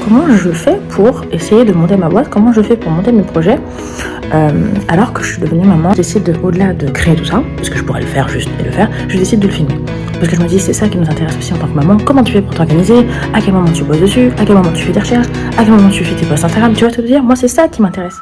comment je fais pour essayer de monter ma boîte, comment je fais pour monter mes projets, alors que je suis devenue maman. Je décide au-delà de créer tout ça, parce que je pourrais le faire juste et le faire, je décide de le filmer. Parce que je me dis, c'est ça qui nous intéresse aussi en tant que maman. Comment tu fais pour t'organiser? À quel moment tu bosses dessus? À quel moment tu fais tes recherches? À quel moment tu fais tes posts Instagram? Tu vois ce que je veux dire? Moi, c'est ça qui m'intéresse.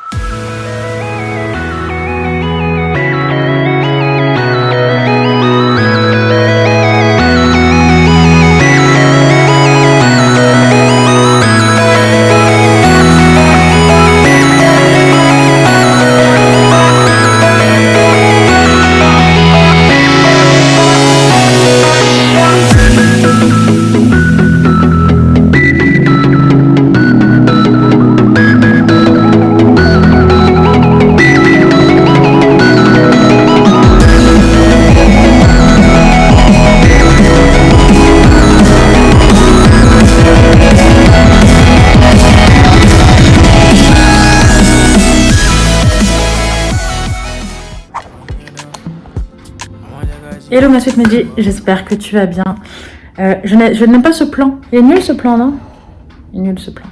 Hello ma sweet Mehdi, j'espère que tu vas bien. Je n'aime pas ce plan. Il est nul ce plan, non? Il est nul ce plan.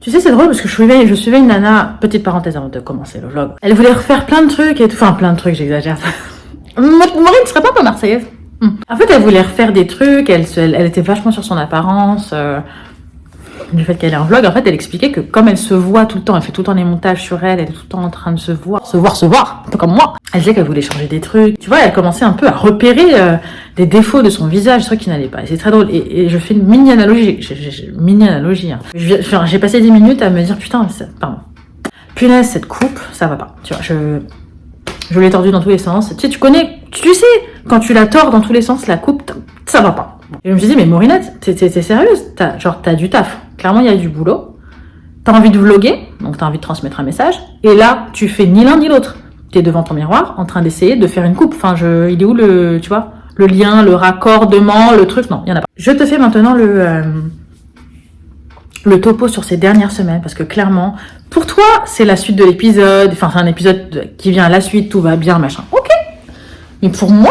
Tu sais, c'est drôle parce que je suivais une nana, petite parenthèse avant de commencer le vlog. Elle voulait refaire plein de trucs et tout. Enfin, plein de trucs, j'exagère. Maureen ne serait pas marseillaise. En fait, elle voulait refaire des trucs, elle était vachement sur son apparence. Du fait qu'elle est en vlog, en fait, elle expliquait que comme elle se voit tout le temps, elle fait tout le temps des montages sur elle est tout le temps en train de se voir, un peu comme moi. Elle disait qu'elle voulait changer des trucs. Tu vois, elle commençait un peu à repérer des défauts de son visage, des trucs qui n'allaient pas. Et c'est très drôle. Et je fais une mini analogie. Hein. J'ai passé 10 minutes à me dire, putain, punaise, cette coupe, ça va pas. Tu vois, je l'ai tordue dans tous les sens. Tu sais, tu sais, quand tu la tords dans tous les sens, la coupe, ça va pas. Et je me suis dit, mais Maurinette, t'es sérieuse? T'as du taf. Clairement, il y a du boulot. T'as envie de vlogger, donc t'as envie de transmettre un message. Et là, tu fais ni l'un ni l'autre. T'es devant ton miroir, en train d'essayer de faire une coupe. Enfin, il est où le lien, le raccordement, le truc? Non, il y en a pas. Je te fais maintenant le topo sur ces dernières semaines, parce que clairement, pour toi, c'est la suite de l'épisode. Enfin, c'est un épisode qui vient à la suite, tout va bien, machin. Ok. Mais pour moi,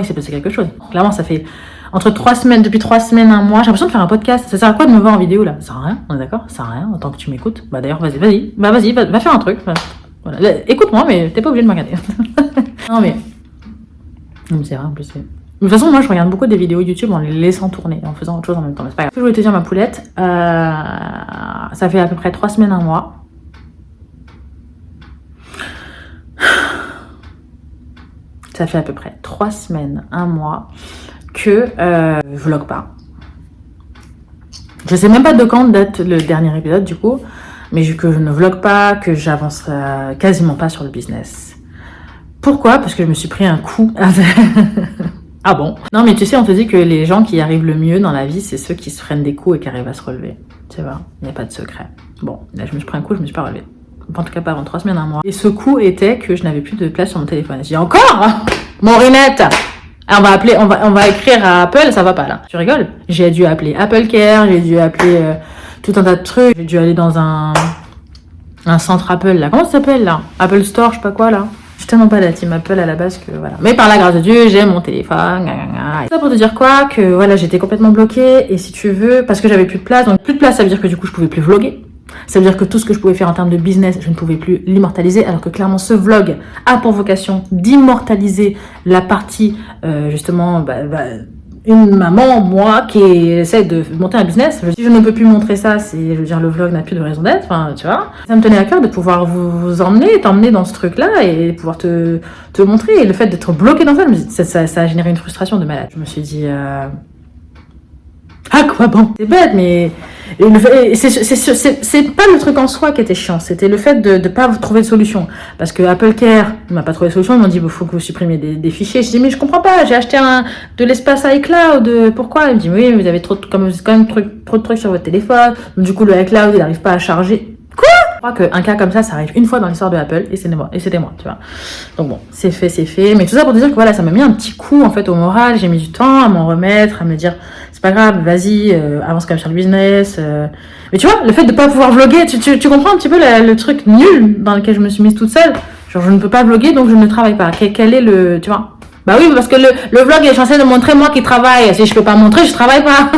il s'est passé quelque chose. Clairement, ça fait depuis 3 semaines, 1 mois, j'ai l'impression de faire un podcast. Ça sert à quoi de me voir en vidéo là? Ça sert à rien, on est d'accord? Ça sert à rien, en tant que tu m'écoutes. Bah d'ailleurs, vas-y, va faire un truc. Voilà. Là, écoute-moi, mais t'es pas obligé de me regarder. Non mais c'est vrai en plus. De toute façon, moi je regarde beaucoup des vidéos YouTube en les laissant tourner, en faisant autre chose en même temps. C'est pas grave. Je voulais te dire ma poulette, ça fait à peu près 3 semaines, 1 mois. Ça fait à peu près 3 semaines, 1 mois que je vlog pas. Je sais même pas de quand date le dernier épisode du coup, mais que je ne vlog pas, que j'avance quasiment pas sur le business. Pourquoi? Parce que je me suis pris un coup. Ah bon? Non mais tu sais, on te dit que les gens qui arrivent le mieux dans la vie, c'est ceux qui se prennent des coups et qui arrivent à se relever. Tu vois, il n'y a pas de secret. Bon, là je me suis pris un coup, je me suis pas relevée. En tout cas pas avant 3 semaines, 1 mois. Et ce coup était que je n'avais plus de place sur mon téléphone. J'ai dit encore? Maurinette! On va écrire à Apple, ça va pas là. Tu rigoles? J'ai dû appeler Apple Care, j'ai dû appeler tout un tas de trucs. J'ai dû aller dans un centre Apple là. Comment ça s'appelle là? Apple Store, je sais pas quoi là. Je suis tellement pas de la team Apple à la base que voilà. Mais par la grâce de Dieu, j'ai mon téléphone. Ça pour te dire quoi? Que voilà, j'étais complètement bloquée. Et si tu veux, parce que j'avais plus de place. Donc plus de place, ça veut dire que du coup, je pouvais plus vlogger. Ça veut dire que tout ce que je pouvais faire en termes de business, je ne pouvais plus l'immortaliser, alors que clairement ce vlog a pour vocation d'immortaliser la partie, justement, une maman, moi, qui essaie de monter un business. Si je ne peux plus montrer ça, je veux dire, le vlog n'a plus de raison d'être, enfin, tu vois. Ça me tenait à cœur de pouvoir vous t'emmener dans ce truc-là et pouvoir te montrer. Et le fait d'être bloqué dans ça, ça a généré une frustration de malade. Je me suis dit... Ah quoi bon? C'est bête, mais c'est pas le truc en soi qui était chiant, c'était le fait de pas trouver de solution. Parce que Apple Care ne m'a pas trouvé de solution, ils m'ont dit il faut que vous supprimiez des fichiers. Je dis mais je comprends pas, j'ai acheté de l'espace iCloud, pourquoi? Il me dit oui, vous avez trop de trucs sur votre téléphone, donc du coup le iCloud il n'arrive pas à charger. Quoi? Je crois qu'un cas comme ça arrive une fois dans l'histoire de Apple et c'était moi, tu vois. Donc bon, c'est fait. Mais tout ça pour te dire que voilà, ça m'a mis un petit coup en fait au moral. J'ai mis du temps à m'en remettre, à me dire c'est pas grave, vas-y, avance quand même sur le business. Mais tu vois, le fait de pas pouvoir vlogger, tu comprends un petit peu le truc nul dans lequel je me suis mise toute seule. Genre je ne peux pas vlogger donc je ne travaille pas. Quel est le, tu vois? Bah oui, parce que le vlog est censé de montrer moi qui travaille. Si je peux pas montrer, je travaille pas.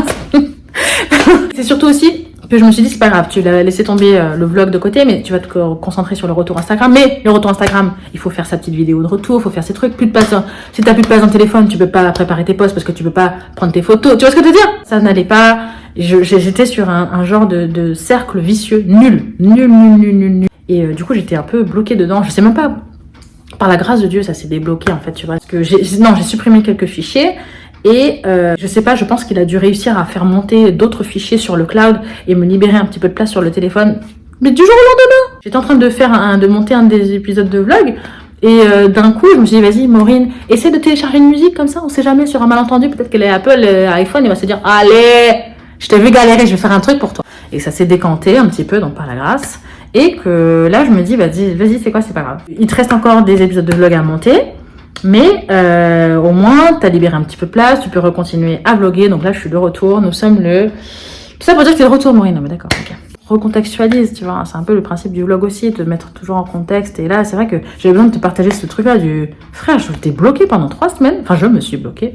C'est surtout aussi Puis je me suis dit, c'est pas grave, tu l'as laissé tomber le vlog de côté, mais tu vas te concentrer sur le retour Instagram. Mais le retour Instagram, il faut faire sa petite vidéo de retour, il faut faire ses trucs. Plus de place, si t'as plus de place dans le téléphone, tu peux pas préparer tes posts parce que tu peux pas prendre tes photos. Tu vois ce que je veux dire? Ça n'allait pas. J'étais sur un genre de cercle vicieux, nul. Et du coup, j'étais un peu bloquée dedans. Je sais même pas. Par la grâce de Dieu, ça s'est débloqué en fait, tu vois. Parce que j'ai supprimé quelques fichiers. Et je sais pas, je pense qu'il a dû réussir à faire monter d'autres fichiers sur le cloud et me libérer un petit peu de place sur le téléphone. Mais du jour au lendemain, j'étais en train de monter un des épisodes de vlog. Et d'un coup, je me suis dit, vas-y, Maureen, essaie de télécharger une musique comme ça. On sait jamais, sur un malentendu, peut-être qu'elle est Apple, iPhone, il va se dire, allez, je t'ai vu galérer, je vais faire un truc pour toi. Et ça s'est décanté un petit peu, donc par la grâce. Et que là, je me dis, vas-y, c'est quoi, c'est pas grave. Il te reste encore des épisodes de vlog à monter. Mais au moins, tu as libéré un petit peu de place, tu peux recontinuer à vlogger. Donc là, je suis de retour. Nous sommes le... Tout ça pour dire que c'est de retour, Maureen. Non, mais d'accord, ok. Recontextualise, tu vois. C'est un peu le principe du vlog aussi, de te mettre toujours en contexte. Et là, c'est vrai que j'avais besoin de te partager ce truc-là du... Frère, je t'ai bloqué pendant 3 semaines. Enfin, je me suis bloquée.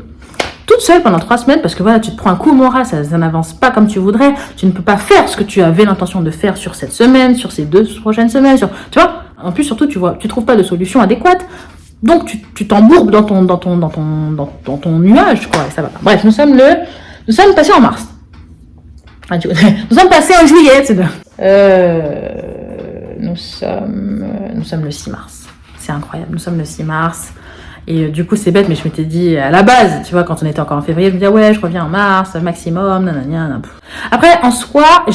Toute seule pendant 3 semaines parce que voilà, tu te prends un coup au moral, ça n'avance pas comme tu voudrais. Tu ne peux pas faire ce que tu avais l'intention de faire sur cette semaine, sur ces 2 prochaines semaines. Tu vois. En plus, surtout, tu trouves pas de solution adéquate. Donc tu t'embourbes dans ton nuage, quoi, et ça va pas. Bref, nous sommes passés en mars. Nous sommes passés en juillet, c'est bien. Nous sommes le 6 mars. C'est incroyable, nous sommes le 6 mars. Et du coup, c'est bête, mais je m'étais dit, à la base, tu vois, quand on était encore en février, je me disais, ouais, je reviens en mars, maximum, nanana. Après, en soi,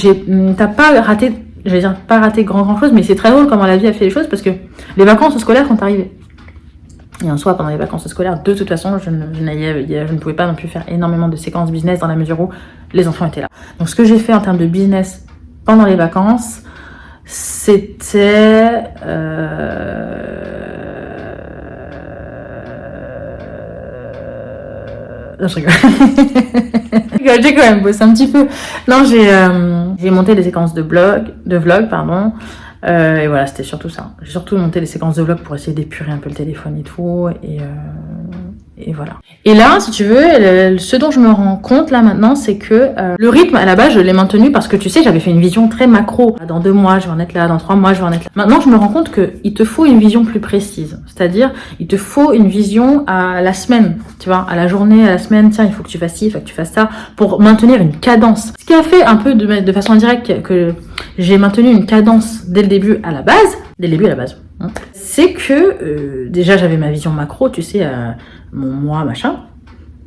t'as pas raté, j'allais dire, pas raté grand chose, mais c'est très drôle comment la vie a fait les choses, parce que les vacances scolaires sont arrivées. Et en soi, pendant les vacances scolaires, de toute façon, je ne pouvais pas non plus faire énormément de séquences business dans la mesure où les enfants étaient là. Donc, ce que j'ai fait en termes de business pendant les vacances, c'était... Non, je rigole. J'ai quand même bossé un petit peu. Non, j'ai monté des séquences de vlog, et voilà, c'était surtout ça. J'ai surtout monté les séquences de vlog pour essayer d'épurer un peu le téléphone et tout. Et voilà. Et là, si tu veux, ce dont je me rends compte là maintenant, c'est que le rythme, à la base, je l'ai maintenu parce que tu sais, j'avais fait une vision très macro. Dans 2 mois, je vais en être là. Dans 3 mois, je vais en être là. Maintenant, je me rends compte qu'il te faut une vision plus précise. C'est-à-dire, il te faut une vision à la semaine, tu vois, à la journée, à la semaine. Tiens, il faut que tu fasses ci, il faut que tu fasses ça, pour maintenir une cadence. Ce qui a fait un peu de façon indirecte que j'ai maintenu une cadence dès le début à la base, c'est que déjà j'avais ma vision macro, tu sais, mon moi, machin,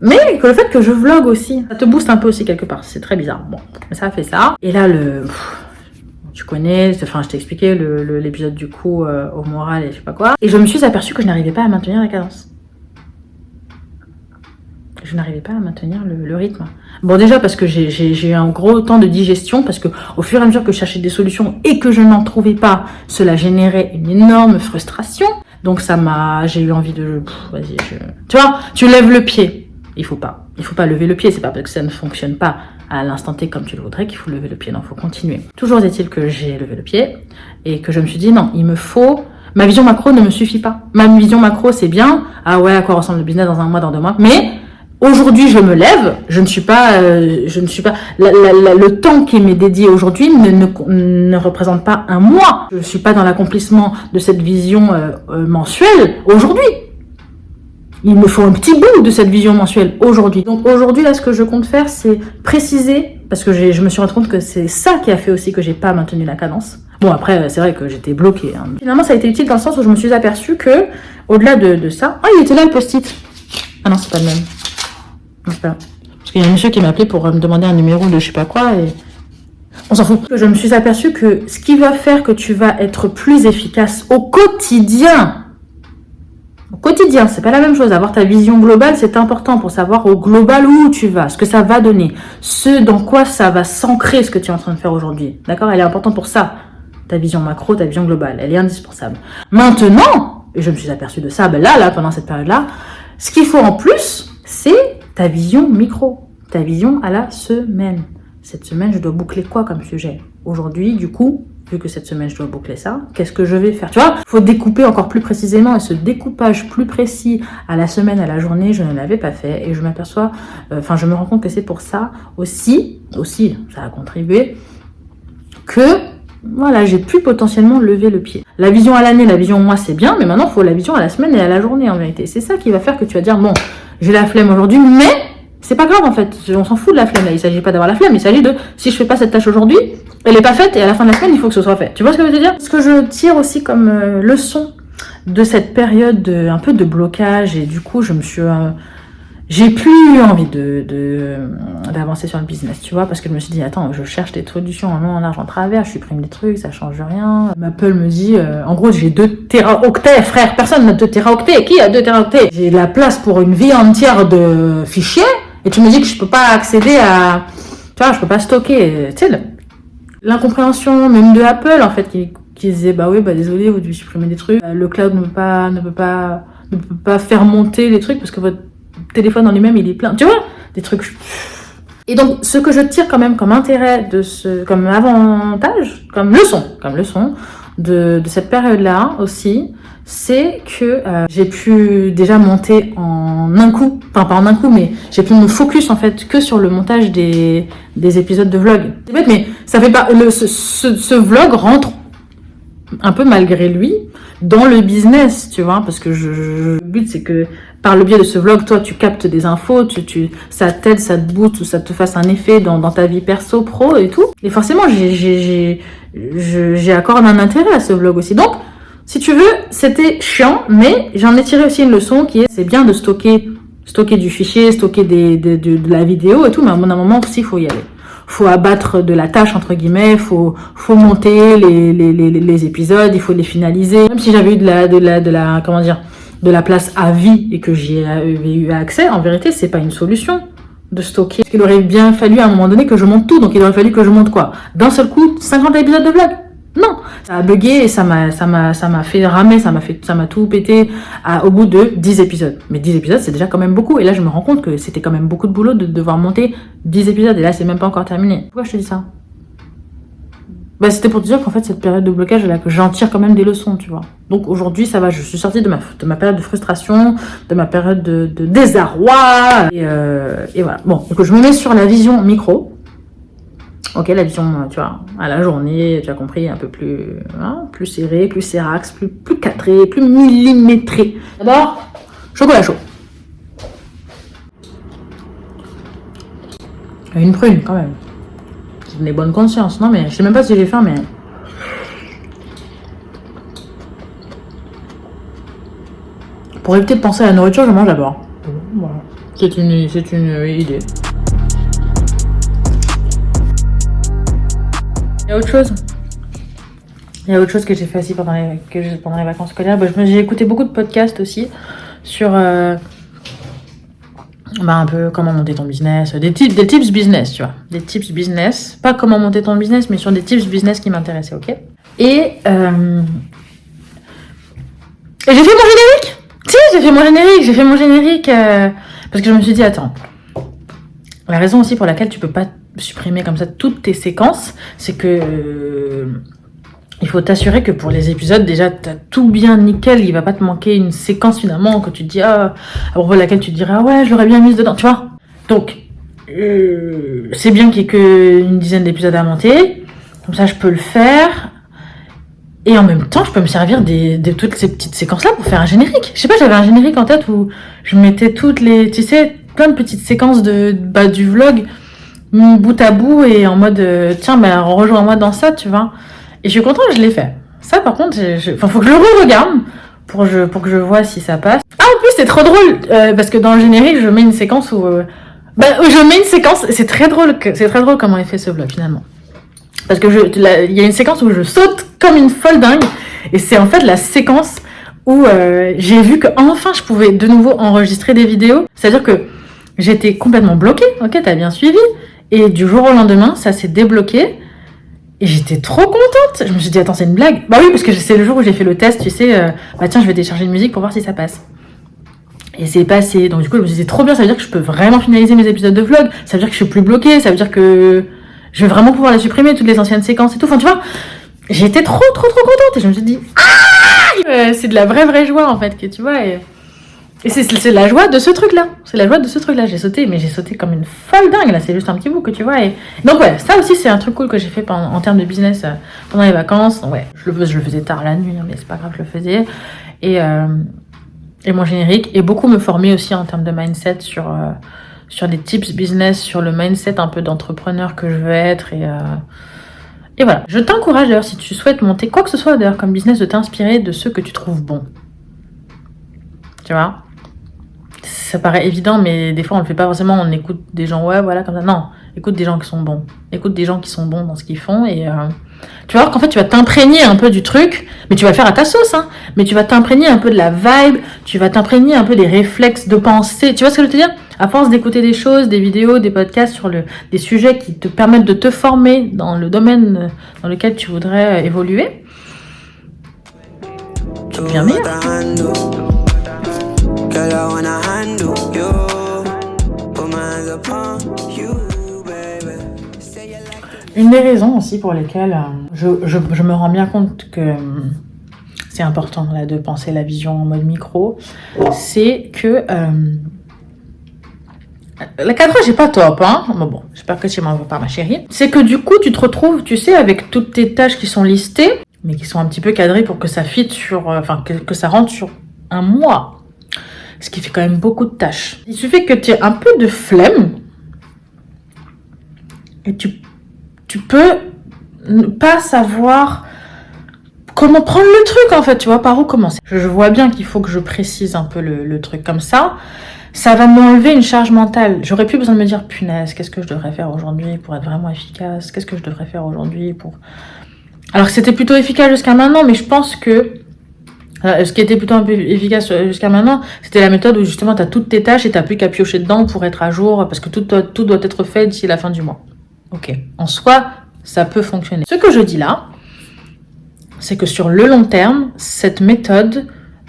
mais que le fait que je vlog aussi, ça te booste un peu aussi quelque part, c'est très bizarre. Bon, ça a fait ça. Et là, tu connais, enfin je t'ai expliqué l'épisode du coup au moral et je sais pas quoi, et je me suis aperçue que je n'arrivais pas à maintenir la cadence. Je n'arrivais pas à maintenir le rythme. Bon, déjà parce que j'ai eu un gros temps de digestion, parce que au fur et à mesure que je cherchais des solutions et que je n'en trouvais pas, cela générait une énorme frustration. Donc j'ai eu envie de, vas-y, tu vois, tu lèves le pied. Il faut pas lever le pied. C'est pas parce que ça ne fonctionne pas à l'instant T comme tu le voudrais qu'il faut lever le pied. Non, il faut continuer. Toujours est-il que j'ai levé le pied et que je me suis dit non, ma vision macro ne me suffit pas. Ma vision macro, c'est bien. Ah ouais, à quoi ressemble le business dans 1 mois, dans 2 mois, mais aujourd'hui, je me lève, je ne suis pas, le temps qui m'est dédié aujourd'hui ne représente pas 1 mois. Je suis pas dans l'accomplissement de cette vision mensuelle aujourd'hui. Il me faut un petit bout de cette vision mensuelle aujourd'hui. Donc aujourd'hui, là, ce que je compte faire, c'est préciser, parce que je me suis rendu compte que c'est ça qui a fait aussi que j'ai pas maintenu la cadence. Bon, après, c'est vrai que j'étais bloquée. Hein. Finalement, ça a été utile dans le sens où je me suis aperçue que, au-delà de ça... Ah, il était là, le post-it. Ah non, c'est pas le même. Parce qu'il y a un monsieur qui m'a appelé pour me demander un numéro de je sais pas quoi et on s'en fout. Je me suis aperçue que ce qui va faire que tu vas être plus efficace au quotidien, c'est pas la même chose. Avoir ta vision globale, c'est important pour savoir au global où tu vas, ce que ça va donner, ce dans quoi ça va s'ancrer, ce que tu es en train de faire aujourd'hui. D'accord? Elle est importante pour ça. Ta vision macro, ta vision globale, elle est indispensable. Maintenant, et je me suis aperçue de ça, là, pendant cette période-là, ce qu'il faut en plus, c'est ta vision micro, ta vision à la semaine. Cette semaine, je dois boucler quoi comme sujet? Aujourd'hui, du coup, vu que cette semaine, je dois boucler ça, qu'est-ce que je vais faire? Tu vois, il faut découper encore plus précisément, et ce découpage plus précis à la semaine, à la journée, je ne l'avais pas fait, et je m'aperçois, je me rends compte que c'est pour ça aussi, ça a contribué, que voilà, j'ai pu potentiellement lever le pied. La vision à l'année, la vision au mois, c'est bien, mais maintenant, il faut la vision à la semaine et à la journée, en vérité. C'est ça qui va faire que tu vas dire, bon, j'ai la flemme aujourd'hui, mais c'est pas grave, en fait. On s'en fout de la flemme, là. Il s'agit pas d'avoir la flemme, il s'agit de, si je fais pas cette tâche aujourd'hui, elle est pas faite, et à la fin de la semaine, il faut que ce soit fait. Tu vois ce que je veux te dire? Ce que je tire aussi comme leçon de cette période un peu de blocage, et du coup, j'ai plus eu envie d'avancer sur le business, tu vois, parce que je me suis dit, attends, je cherche des solutions en large en travers, je supprime des trucs, ça change rien. Apple me dit, en gros, j'ai 2 téraoctets, frère, personne n'a 2 téraoctets. Qui a 2 téraoctets? J'ai de la place pour une vie entière de fichiers, et tu me dis que je peux pas accéder à, tu vois, je peux pas stocker, tu sais, l'incompréhension même de Apple, en fait, qui disait, bah oui, bah désolé, vous devez supprimer des trucs, le cloud ne peut pas faire monter les trucs parce que votre téléphone en lui-même il est plein, tu vois, des trucs. Et donc ce que je tire quand même comme intérêt comme avantage, comme leçon de cette période-là aussi, c'est que j'ai pu déjà monter en un coup, enfin pas en un coup, mais j'ai pu me focus en fait que sur le montage des épisodes de vlog. C'est bête, mais ça fait pas ce vlog rentre un peu malgré lui dans le business, tu vois, parce que le but c'est que par le biais de ce vlog, toi tu captes des infos, ça t'aide, ça te booste ou ça te fasse un effet dans ta vie perso, pro et tout. Et forcément j'ai accordé un intérêt à ce vlog aussi. Donc si tu veux, c'était chiant, mais j'en ai tiré aussi une leçon qui est, c'est bien de stocker du fichier, stocker de la vidéo et tout, mais à un moment aussi il faut y aller. Faut abattre de la tâche entre guillemets, faut monter les épisodes, il faut les finaliser. Même si j'avais eu de la place à vie et que j'y avais eu accès, en vérité c'est pas une solution de stocker. Parce qu'il aurait bien fallu à un moment donné que je monte tout, donc il aurait fallu que je monte quoi? D'un seul coup 50 épisodes de vlog? Non, ça a bugué et ça m'a fait ramer, ça m'a tout pété au bout de 10 épisodes. Mais 10 épisodes, c'est déjà quand même beaucoup. Et là, je me rends compte que c'était quand même beaucoup de boulot de devoir monter 10 épisodes. Et là, c'est même pas encore terminé. Pourquoi je te dis ça? Bah, c'était pour te dire qu'en fait, cette période de blocage, là, que j'en tire quand même des leçons, tu vois. Donc aujourd'hui, ça va, je suis sortie de ma période de frustration, de ma période de désarroi. Et voilà. Bon, donc je me mets sur la vision micro. Ok, la vision, tu vois, à la journée, tu as compris, un peu plus, plus serré, plus sérax, plus cadré, plus millimétré. D'abord, chocolat chaud. Une prune, quand même. C'est une bonne conscience, non, mais je sais même pas si j'ai faim, mais... Pour éviter de penser à la nourriture, je mange d'abord. Voilà. C'est une idée. Il y a autre chose que j'ai fait aussi pendant les vacances scolaires. J'ai écouté beaucoup de podcasts aussi sur un peu comment monter ton business, des tips business, tu vois. Des tips business. Pas comment monter ton business, mais sur des tips business qui m'intéressaient, ok? Et j'ai fait mon générique! Si, j'ai fait mon générique parce que je me suis dit, attends, la raison aussi pour laquelle tu peux pas supprimer comme ça toutes tes séquences, c'est que il faut t'assurer que pour les épisodes, déjà, t'as tout bien nickel, il va pas te manquer une séquence finalement que tu te dis, à propos de laquelle tu te diras, ouais, je l'aurais bien mise dedans, tu vois. Donc, c'est bien qu'il y ait qu'une dizaine d'épisodes à monter, comme ça je peux le faire, et en même temps, je peux me servir de toutes ces petites séquences-là pour faire un générique. Je sais pas, j'avais un générique en tête où je mettais toutes les, tu sais, plein de petites séquences du vlog, mis bout à bout et en mode tiens rejoins-moi dans ça, tu vois. Et je suis contente que je l'ai fait. Ça par contre, faut que je le re-regarde pour que je vois si ça passe. Ah, en plus c'est trop drôle parce que dans le générique je mets une séquence où c'est très drôle comment il fait ce vlog finalement. Parce que il y a une séquence où je saute comme une folle dingue et c'est en fait la séquence où j'ai vu que enfin je pouvais de nouveau enregistrer des vidéos. C'est-à-dire que j'étais complètement bloquée, ok, t'as bien suivi. Et du jour au lendemain, ça s'est débloqué. Et j'étais trop contente. Je me suis dit, attends, c'est une blague. Bah oui, parce que c'est le jour où j'ai fait le test, tu sais. Tiens, je vais télécharger une musique pour voir si ça passe. Et c'est passé. Donc du coup, je me suis dit, c'est trop bien. Ça veut dire que je peux vraiment finaliser mes épisodes de vlog. Ça veut dire que je suis plus bloquée. Ça veut dire que je vais vraiment pouvoir les supprimer, toutes les anciennes séquences et tout. Enfin, tu vois, j'étais trop contente. Et je me suis dit, c'est de la vraie joie, en fait, que tu vois. Et c'est la joie de ce truc-là. C'est la joie de ce truc-là. J'ai sauté, mais j'ai sauté comme une folle dingue. Là, c'est juste un petit bout que tu vois. Et... Donc, ouais, ça aussi, c'est un truc cool que j'ai fait en termes de business pendant les vacances. Ouais, je le faisais tard la nuit, hein, mais c'est pas grave, je le faisais. Et mon générique. Et beaucoup me former aussi en termes de mindset sur des tips business, sur le mindset un peu d'entrepreneur que je veux être. Et voilà. Je t'encourage d'ailleurs, si tu souhaites monter quoi que ce soit d'ailleurs comme business, de t'inspirer de ceux que tu trouves bons. Tu vois? Ça paraît évident, mais des fois on le fait pas forcément. On écoute des gens, ouais, voilà, comme ça. Non, écoute des gens qui sont bons. Écoute des gens qui sont bons dans ce qu'ils font. Et tu vas voir qu'en fait, tu vas t'imprégner un peu du truc, mais tu vas le faire à ta sauce, hein. Mais tu vas t'imprégner un peu de la vibe, tu vas t'imprégner un peu des réflexes de pensée. Tu vois ce que je veux te dire? À force d'écouter des choses, des vidéos, des podcasts sur des sujets qui te permettent de te former dans le domaine dans lequel tu voudrais évoluer, tu deviens meilleur. Une des raisons aussi pour lesquelles je me rends bien compte que c'est important là, de penser la vision en mode micro, c'est que la cadrage n'est pas top, hein. Bon, j'espère que tu m'en veux pas, ma chérie. C'est que du coup, tu te retrouves, tu sais, avec toutes tes tâches qui sont listées, mais qui sont un petit peu cadrées pour que ça fit sur, que ça rentre sur un mois. Ce qui fait quand même beaucoup de tâches. Il suffit que tu aies un peu de flemme et tu peux ne pas savoir comment prendre le truc, en fait, tu vois, par où commencer. Je vois bien qu'il faut que je précise un peu le truc comme ça. Ça va m'enlever une charge mentale. J'aurais plus besoin de me dire, punaise, qu'est-ce que je devrais faire aujourd'hui pour être vraiment efficace? Qu'est-ce que je devrais faire aujourd'hui pour... Alors que c'était plutôt efficace jusqu'à maintenant, mais je pense que ce qui était plutôt un peu efficace jusqu'à maintenant, c'était la méthode où justement tu as toutes tes tâches et tu n'as plus qu'à piocher dedans pour être à jour, parce que tout doit être fait d'ici la fin du mois. Ok, en soi, ça peut fonctionner. Ce que je dis là, c'est que sur le long terme, cette méthode...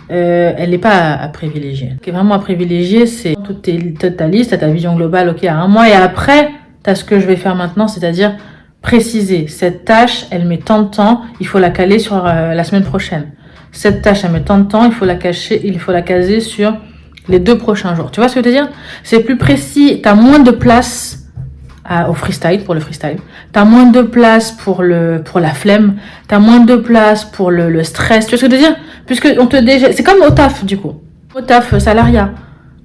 elle n'est pas à privilégier. Ce qui est vraiment à privilégier, c'est toute ta liste, ta vision globale, ok, à un mois, et après, tu as ce que je vais faire maintenant, c'est-à-dire préciser, cette tâche, elle met tant de temps, il faut la caler sur la semaine prochaine. Cette tâche, elle met tant de temps, il faut la caser sur les 2 prochains jours. Tu vois ce que je veux dire? C'est plus précis, tu as moins de place au freestyle, pour le freestyle. T'as moins de place pour la flemme. T'as moins de place pour le stress. Tu vois ce que je veux dire? Puisque c'est comme au taf, du coup. Au taf, salariat.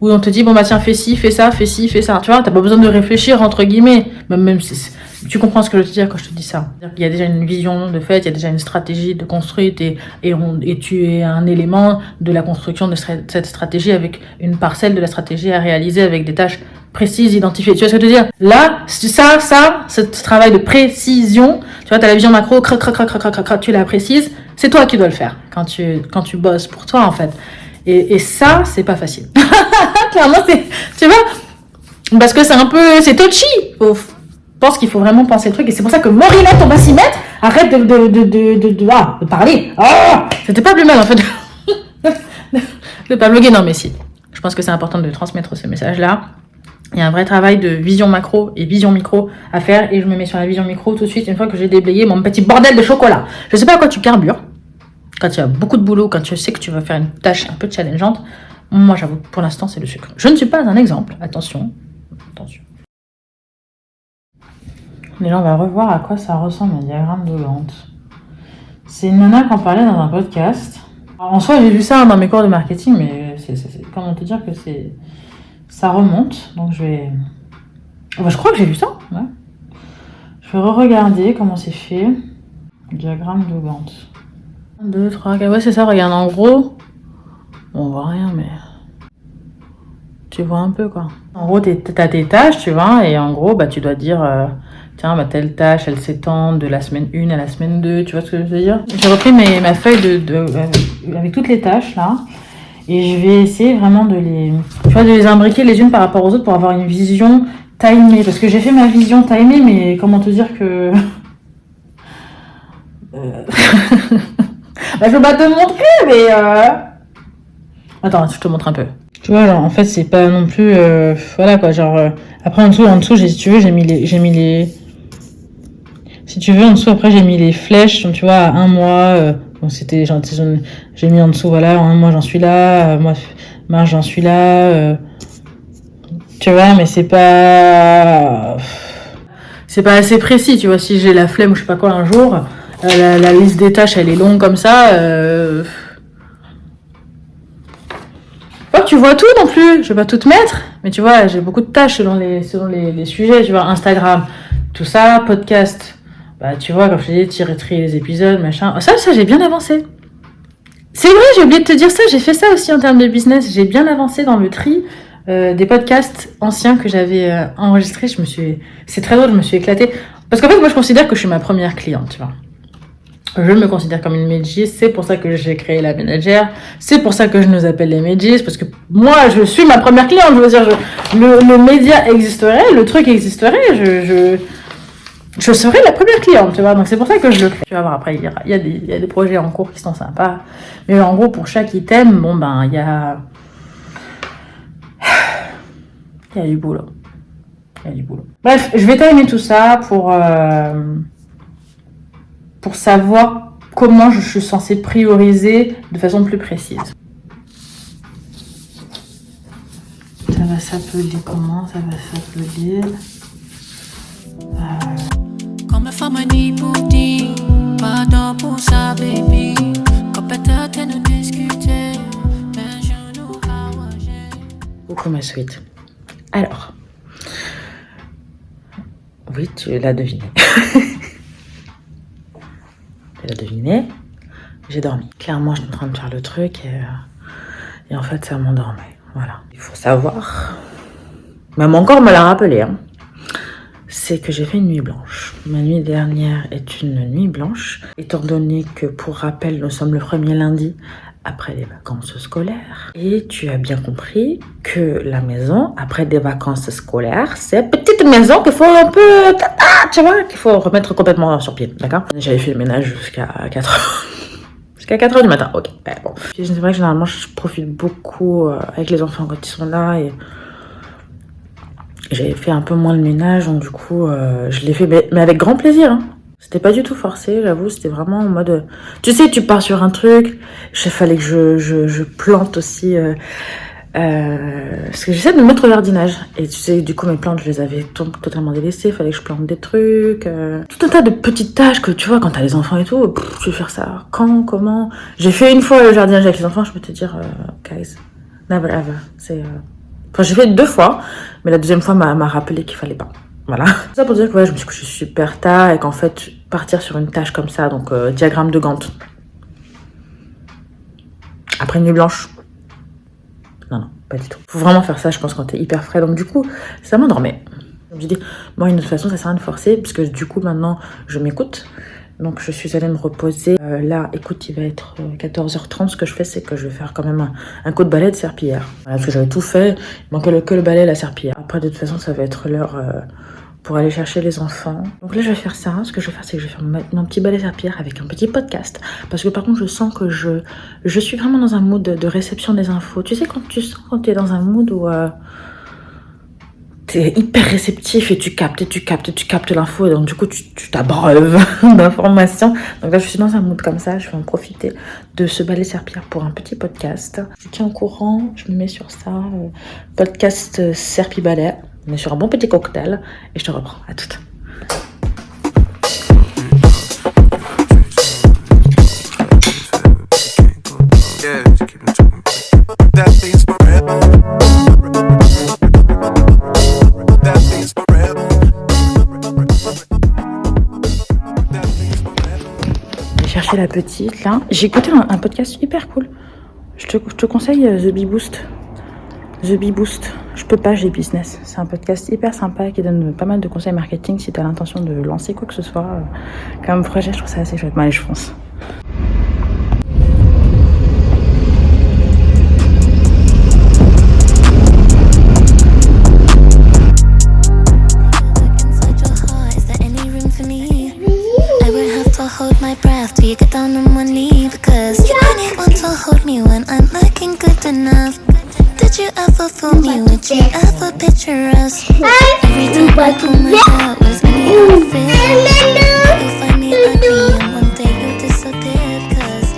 Où on te dit, bon, bah, tiens, fais ci, fais ça, fais ci, fais ça. Tu vois, t'as pas besoin de réfléchir, entre guillemets. Même si tu comprends ce que je veux te dire quand je te dis ça. Il y a déjà une vision de fait, il y a déjà une stratégie de construite et tu es un élément de la construction de cette stratégie avec une parcelle de la stratégie à réaliser avec des tâches précises, identifiées. Tu vois ce que je veux te dire? Là, ce travail de précision, tu vois, tu as la vision macro, tu la précises, c'est toi qui dois le faire quand tu bosses pour toi, en fait. Et ça, c'est pas facile. Clairement, tu vois, parce que c'est touchy. Je pense qu'il faut vraiment penser le truc, et c'est pour ça que Morinette, on va s'y mettre. Arrête de parler. C'était pas plus mal, en fait, de pas bloguer. Non, mais si. Je pense que c'est important de transmettre ce message-là. Il y a un vrai travail de vision macro et vision micro à faire, et je me mets sur la vision micro tout de suite une fois que j'ai déblayé mon petit bordel de chocolat. Je sais pas à quoi tu carbures quand tu as beaucoup de boulot, quand tu sais que tu vas faire une tâche un peu challengeante. Moi, j'avoue, pour l'instant, c'est le sucre. Je ne suis pas un exemple. Attention. Mais là, on va revoir à quoi ça ressemble un diagramme de Gantt. C'est une nana qui en parlait dans un podcast. Alors, en soi, j'ai vu ça dans mes cours de marketing, mais c'est comment te dire que ça remonte. Donc, je crois que j'ai vu ça. Ouais. Je vais re-regarder comment c'est fait. Diagramme de Gantt. 1, 2, 3, 4. Ouais, c'est ça. Regarde, en gros, on voit rien, mais tu vois un peu, quoi. En gros, t'as tes tâches, tu vois, et en gros, bah, tu dois dire... tiens, bah, telle tâche, elle s'étend de la semaine 1 à la semaine 2, tu vois ce que je veux dire? J'ai repris ma feuille avec toutes les tâches, là, et je vais essayer vraiment de les imbriquer les unes par rapport aux autres pour avoir une vision timée. Parce que j'ai fait ma vision timée, mais comment te dire que... bah, je peux pas te montrer, mais... Attends, je te montre un peu. Tu vois, alors, en fait, c'est pas non plus... voilà, quoi, genre... Après, en dessous, si tu veux, j'ai mis les... Si tu veux, en dessous, après, j'ai mis les flèches, tu vois, à 1 mois, Donc c'était gentil, j'ai mis en dessous, voilà, moi j'en suis là, moi Marge j'en suis là, tu vois, mais c'est pas assez précis, tu vois, si j'ai la flemme ou je sais pas quoi un jour, la liste des tâches elle est longue comme ça, pas que tu vois tout non plus, je vais pas tout te mettre, mais tu vois, j'ai beaucoup de tâches selon les sujets, tu vois, Instagram, tout ça, podcast. Bah, tu vois, comme je t'ai dit, trier les épisodes, machin. Ça, j'ai bien avancé. C'est vrai, j'ai oublié de te dire ça. J'ai fait ça aussi en termes de business. J'ai bien avancé dans le tri des podcasts anciens que j'avais enregistrés. C'est très drôle, je me suis éclatée. Parce qu'en fait, moi, je considère que je suis ma première cliente, tu vois. Je me considère comme une Medjis, c'est pour ça que j'ai créé la ménagère, c'est pour ça que je nous appelle les Medjis, parce que moi, je suis ma première cliente. Je veux dire, le média existerait, le truc existerait, je serai la première cliente, tu vois, donc c'est pour ça que je le crée. Tu vas voir, après, il y a des projets en cours qui sont sympas, mais en gros, pour chaque item, bon ben, il y a du boulot. Il y a du boulot. Bref, je vais timer tout ça pour savoir comment je suis censée prioriser de façon plus précise. Ça va s'appeler comment? Ça va s'appeler... Come femme ni pour dire, pardon pour ça, baby. Quand peut-être nous discuter, mais je nous arranger. Coucou ma sweet. Alors, oui, tu l'as deviné. Tu l'as deviné. J'ai dormi. Clairement, je suis en train de faire le truc et en fait, ça m'endormait. Voilà. Il faut savoir, même encore me l'a rappelé, hein. C'est que j'ai fait une nuit blanche. Ma nuit dernière est une nuit blanche, étant donné que, pour rappel, nous sommes le premier lundi après les vacances scolaires. Et tu as bien compris que la maison, après des vacances scolaires, c'est une petite maison qu'il faut un peu... tu vois, qu'il faut remettre complètement sur pied, d'accord? J'avais fait le ménage jusqu'à 4h. Jusqu'à 4h du matin, ok. Ouais, bon. C'est vrai que généralement, je profite beaucoup avec les enfants quand ils sont là et... J'avais fait un peu moins le ménage, donc du coup, je l'ai fait, mais avec grand plaisir. Hein. C'était pas du tout forcé, j'avoue, c'était vraiment en mode... Tu sais, tu pars sur un truc, il fallait que je plante aussi... parce que j'essaie de me mettre au jardinage. Et tu sais, du coup, mes plantes, je les avais totalement délaissées, il fallait que je plante des trucs. Tout un tas de petites tâches que, tu vois, quand t'as les enfants et tout, tu veux faire ça quand, comment... J'ai fait une fois le jardinage avec les enfants, je peux te dire, guys, never ever, c'est... Enfin, j'ai fait 2 fois, mais la deuxième fois m'a rappelé qu'il fallait pas. Voilà. C'est ça pour dire que ouais, je me suis couchée super tard et qu'en fait, partir sur une tâche comme ça, donc diagramme de Gantt. Après une nuit blanche. Non, pas du tout. Faut vraiment faire ça, je pense, quand t'es hyper frais. Donc du coup, ça m'endormait. Je me suis dit, bon, d'une autre façon, ça sert à rien de forcer, parce que du coup, maintenant, je m'écoute. Donc je suis allée me reposer. Là, écoute, il va être 14h30. Ce que je fais, c'est que je vais faire quand même un coup de balai de serpillière. Voilà, parce que j'avais tout fait. Il manquait que le balai et la serpillière. Après, de toute façon, ça va être l'heure pour aller chercher les enfants. Donc là, je vais faire ça. Ce que je vais faire, c'est que je vais faire mon petit balai serpillière avec un petit podcast. Parce que par contre, je sens que je suis vraiment dans un mood de réception des infos. Tu sais, quand tu sens quand tu es dans un mood où... t'es hyper réceptif et tu captes l'info et donc du coup tu t'abreuves d'informations. Donc là je suis dans un mood comme ça, je vais en profiter de ce balai serpillière pour un petit podcast. Je tiens au courant, je me mets sur ça, podcast serpi balai, je mets sur un bon petit cocktail et je te reprends, à toute. Chercher la petite là. J'ai écouté un podcast hyper cool. Je te conseille The Bee Boost. The Bee Boost. Je peux pas, j'ai business. C'est un podcast hyper sympa qui donne pas mal de conseils marketing si tu as l'intention de lancer quoi que ce soit. Comme projet, je trouve ça assez chouette. Allez, je fonce. Hold my breath till you get down on one knee, because you only want to hold me when I'm looking good enough. Did you ever fool me? Would you ever picture us? Every time I pull my out was me outfit. You'll find me ugly and one day you'll disappear, because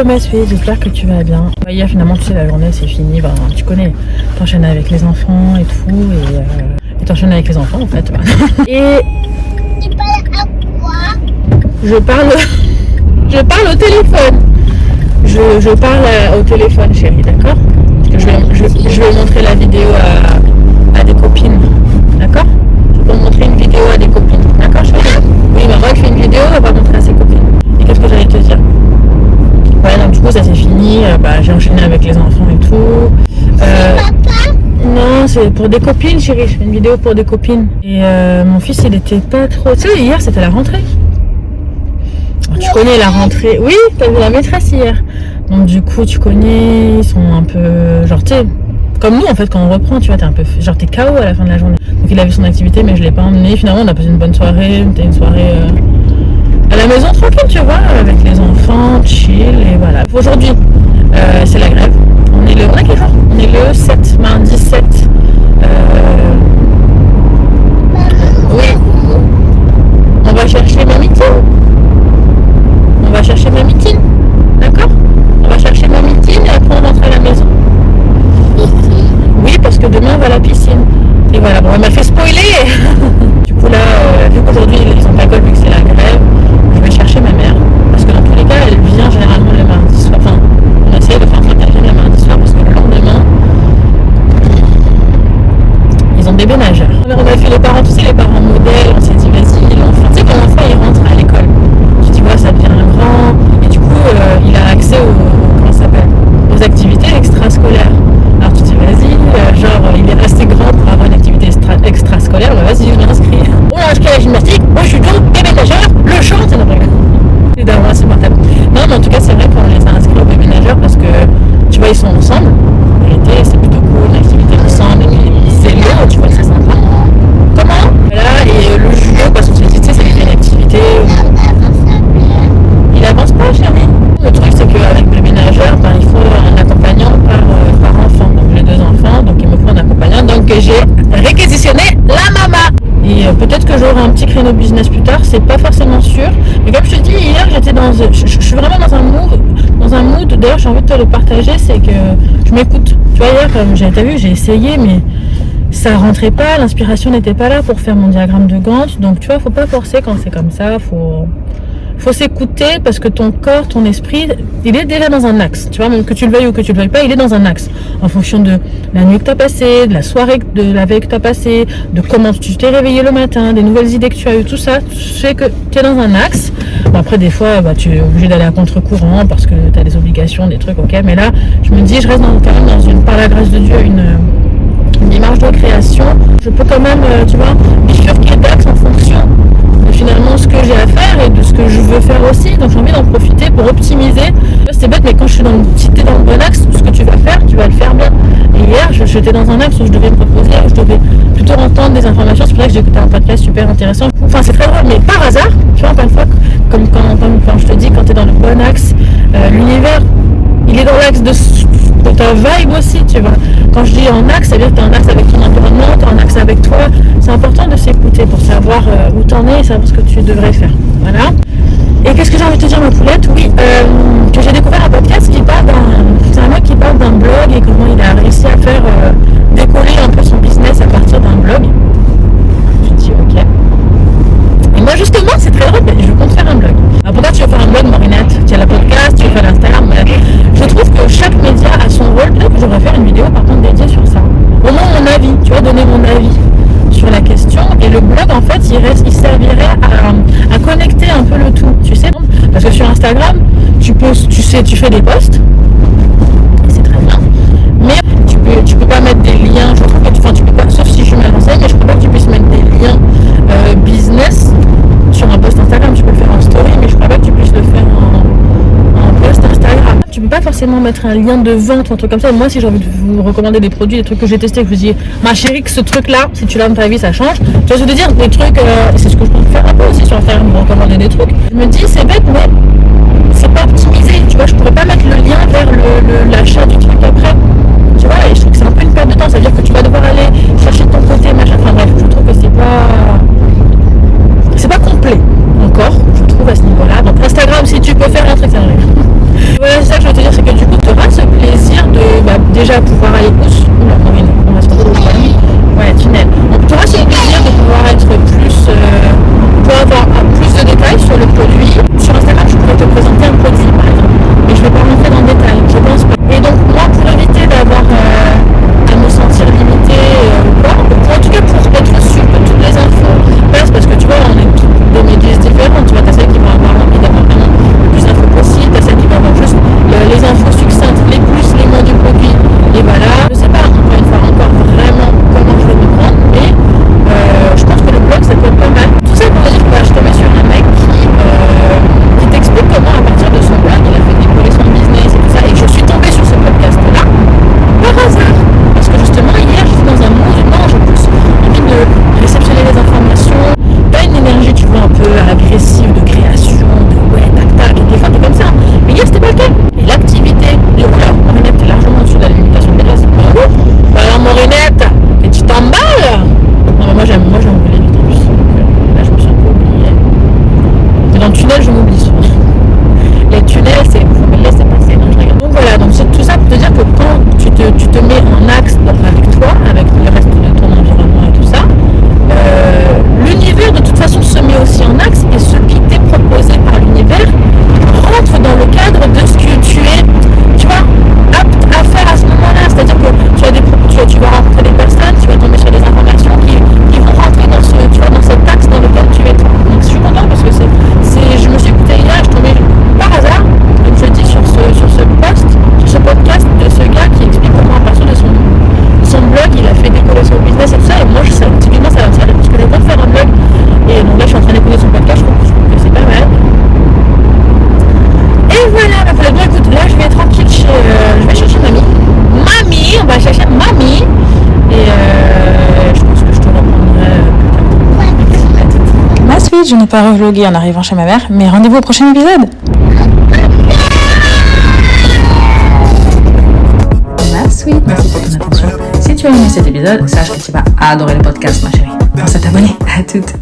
ma suite, j'espère que tu vas bien. Hier finalement tu sais la journée c'est fini, ben, tu connais, t'enchaînes avec les enfants et tout et t'enchaînes avec les enfants en fait. Et Tu parles à quoi? je parle au téléphone. Je parle au téléphone chérie, d'accord? Parce que je vais montrer la vidéo à des copines, d'accord? Je vais montrer une vidéo à des copines, d'accord chérie? Oui, ma mère fait une vidéo, elle va montrer à ses copines. Et qu'est-ce que j'allais te dire? Ouais, donc du coup ça c'est fini, j'ai enchaîné avec les enfants et tout. Papa? Non, c'est pour des copines chérie, je fais une vidéo pour des copines. Et mon fils il était pas trop... Tu sais, hier c'était la rentrée. Tu connais la rentrée. Oui, t'as vu la maîtresse hier. Donc du coup tu connais, ils sont un peu... Genre tu sais, comme nous en fait quand on reprend, tu vois, t'es un peu... Genre t'es KO à la fin de la journée. Donc il a vu son activité mais je l'ai pas emmené. Finalement on a passé une bonne soirée, c'était une soirée... à la maison tranquille, tu vois, avec les enfants, chill, et voilà. Aujourd'hui, c'est la grève. On est quel jour? On est le 7, mardi 7. Oui. On va chercher ma mitine. D'accord? On va chercher ma mitine et après on rentre à la maison. Oui, parce que demain on va à la piscine. Et voilà, bon, elle m'a fait spoiler. Du coup là, vu qu'aujourd'hui ils ont pas école vu que c'est la grève, je vais chercher ma mère. Parce que dans tous les cas, elle vient généralement le mardi soir. Enfin, on essaie de faire en sorte qu'elle vienne le mardi soir parce que le lendemain, ils ont bébé nageur. On a fait les parents, tu sais, les parents modèles, on s'est dit vas-y, l'enfant, tu sais, quand l'enfant il rentre à l'école, tu dis ouais, ça devient un grand, et du coup, il a accès aux activités extrascolaires. Alors tu dis vas-y, il est assez grand pour avoir une activité extrascolaire, bah vas-y, je m'inscris. On a inscrit à la gymnastique, moi je suis donc bébé nageur, le chant, c'est normal. C'est d'avoir insupportable. Non, mais en tout cas, c'est vrai qu'on les a inscrits au bébé nageur parce que tu vois, ils sont ensemble. En vérité, c'est plutôt cool, une activité ensemble, et puis c'est l'eau, tu vois, c'est sympa. Comment? Voilà, et le judo, parce qu'on s'est dit, tu sais, c'est une activité. Il avance pas, chérie. Le truc, c'est qu'avec le bébé nageur, il faut un accompagnant par enfant. Donc, j'ai 2 enfants, donc il me faut un accompagnant. Donc, j'ai réquisitionné la maman. Et peut-être que j'aurai un petit créneau business plus tard, c'est pas forcément sûr. Mais comme je te dis, hier, j'étais je suis vraiment dans un mood. D'ailleurs, j'ai envie de te le partager, c'est que je m'écoute. Tu vois, hier, comme t'as vu, j'ai essayé, mais ça rentrait pas, l'inspiration n'était pas là pour faire mon diagramme de Gantt. Donc, tu vois, faut pas forcer quand c'est comme ça, faut s'écouter parce que ton corps, ton esprit, il est déjà dans un axe. Tu vois, même que tu le veuilles ou que tu le veuilles pas, il est dans un axe. En fonction de la nuit que tu as passée, de la soirée, de la veille que tu as passée, de comment tu t'es réveillé le matin, des nouvelles idées que tu as eues, tout ça, fait que tu es dans un axe. Bon, après, des fois, tu es obligé d'aller à contre-courant parce que tu as des obligations, des trucs, ok. Mais là, je me dis, je reste quand même par la grâce de Dieu, une démarche de création. Je peux quand même, tu vois, bifurquer d'axe en fonction de finalement ce que j'ai à faire et de ce que je veux faire aussi. Donc j'ai envie d'en profiter pour optimiser. C'est bête, mais quand si t'es dans le bon axe, tout ce que tu vas faire, tu vas le faire bien. Et hier, j'étais dans un axe où je devais me proposer, où je devais plutôt entendre des informations. C'est pour ça que j'ai écouté un podcast super intéressant. Enfin, c'est très drôle, mais par hasard, tu vois, encore une fois, comme quand je te dis, quand t'es dans le bon axe, l'univers, il est dans l'axe de ta vibe aussi, tu vois. Quand je dis en axe, ça veut dire que tu es en axe avec ton environnement, tu es en axe avec toi. C'est important de s'écouter pour savoir où tu en es et savoir ce que tu devrais faire. Voilà. Et qu'est-ce que j'ai envie de te dire, ma poulette? Oui, que j'ai découvert un podcast qui parle c'est un mec qui parle d'un blog et comment il a réussi à faire décoller un peu son business à partir d'un blog. Je dis ok. Et moi justement, c'est très drôle, je compte faire un blog. Alors pourquoi tu veux faire un blog, Marinette? Tu as la podcast, tu veux faire l'Instagram. Je trouve que chaque média a son rôle. Peut-être que je devrais faire une vidéo par contre dédiée sur ça. Au moins mon avis, tu vois, donner mon avis sur la question. Et le blog en fait, il servirait à connecter un peu le tout, tu sais. Parce que sur Instagram, tu fais des posts. C'est très bien. Mais tu peux pas mettre des liens. Je trouve que tu peux pas, sauf si je me renseigne, mais je crois pas que tu puisses mettre des liens business sur un post Instagram. Tu peux le faire en story, mais je crois pas que tu puisses le faire en post Instagram. Tu peux pas forcément mettre un lien de vente ou un truc comme ça. Moi, si j'ai envie de vous recommander des produits, des trucs que j'ai testés, que je vous dis, ma chérie, que ce truc-là, si tu l'as dans ta vie, ça change. Tu vois ce que je veux dire? Des trucs, c'est ce que je peux faire un peu aussi sur Instagram, me recommander des trucs. Je me dis, c'est bête, mais c'est pas optimisé. Tu vois, je pourrais pas mettre le lien vers l'achat du truc après. Tu vois, et je trouve que c'est un peu une perte de temps. Ça veut dire que tu vas devoir aller chercher de ton côté, machin. Enfin bref, je trouve que c'est pas complet encore, je trouve, à ce niveau-là. Donc Instagram, si tu peux faire un truc, ça arrive. Voilà, c'est ça déjà pouvoir aller pousse. Oula, on va se retrouver quand même. Ouais, tunnel. Donc toi, c'est le plaisir de pouvoir être plus, pour avoir plus de détails sur le produit. Sur Instagram, je pourrais te présenter un produit, par exemple, mais je ne vais pas rentrer dans le détail. Je pense pas. Et donc moi, pour éviter d'avoir à me sentir limitée ou quoi, en tout cas pour être sûr que toutes les infos passent, parce que tu vois, on est tous des médias différents. Tu vois, t'as celles qui vont avoir envie d'avoir vraiment le plus d'infos possible, t'as celles qui vont avoir juste les infos succinctes, les plus, les mots du produit. Et voilà. Je sais pas, encore une fois, encore vraiment comment je vais me prendre, mais je pense que le blog, ça peut être pas mal. Tout ça pour dire que je tombais sur un mec qui t'explique comment, à partir de son blog, il a fait décoller son business et tout ça. Et je suis tombée sur ce podcast-là par hasard. Parce que justement, hier, j'étais dans un mood, non, j'ai plus envie de réceptionner les informations. Pas une énergie, tu vois, un peu agressive de création, de ouais, tac, tac, et des fois, t'es comme ça. Mais hier, c'était pas le cas. Et l'activité, les couleurs, Marinette, t'es largement au-dessus de la limitation des glaces. Bah alors, Marinette, et tu t'emballes. Non, mais moi, j'aime rouler vite en plus. Là, je me suis un peu oubliée. Et dans le tunnel, je m'oublie souvent. Les tunnels, c'est faut me laisser passer. Non, je regarde. Donc voilà, donc c'est tout ça pour te dire que quand tu te mets en axe avec toi, avec le reste de ton environnement et tout ça, l'univers de toute façon se met aussi en axe et ce qui t'est proposé par l'univers rentre dans le cadre de ce que tu es, tu vois, apte à faire à ce moment-là. C'est-à-dire que tu vas rencontrer des personnes, tu vas tomber sur des informations qui vont rentrer dans cet axe dans lequel tu es. Donc je suis contente parce que je me suis écoutée hier, je tombais par hasard, comme je dis, sur ce podcast de ce gars qui explique comment à partir de son blog, il a fait décoller son business et tout ça. Et moi, typiquement, ça va me servir parce que je compte faire un blog. Et donc là, je suis en train d'écouter son podcast, je trouve que c'est pas mal. Et voilà, ma collègue. Bon, écoute, là, je vais être tranquille je vais chercher mamie. On va chercher mamie. Et je pense que je te reprendrai plus tard. Ma suite, je n'ai pas revlogué en arrivant chez ma mère, mais rendez-vous au prochain épisode. Ma suite, merci pour ton attention. Si tu as aimé cet épisode, sache que tu vas adorer le podcast, ma chérie. Pense à t'abonner. À toutes.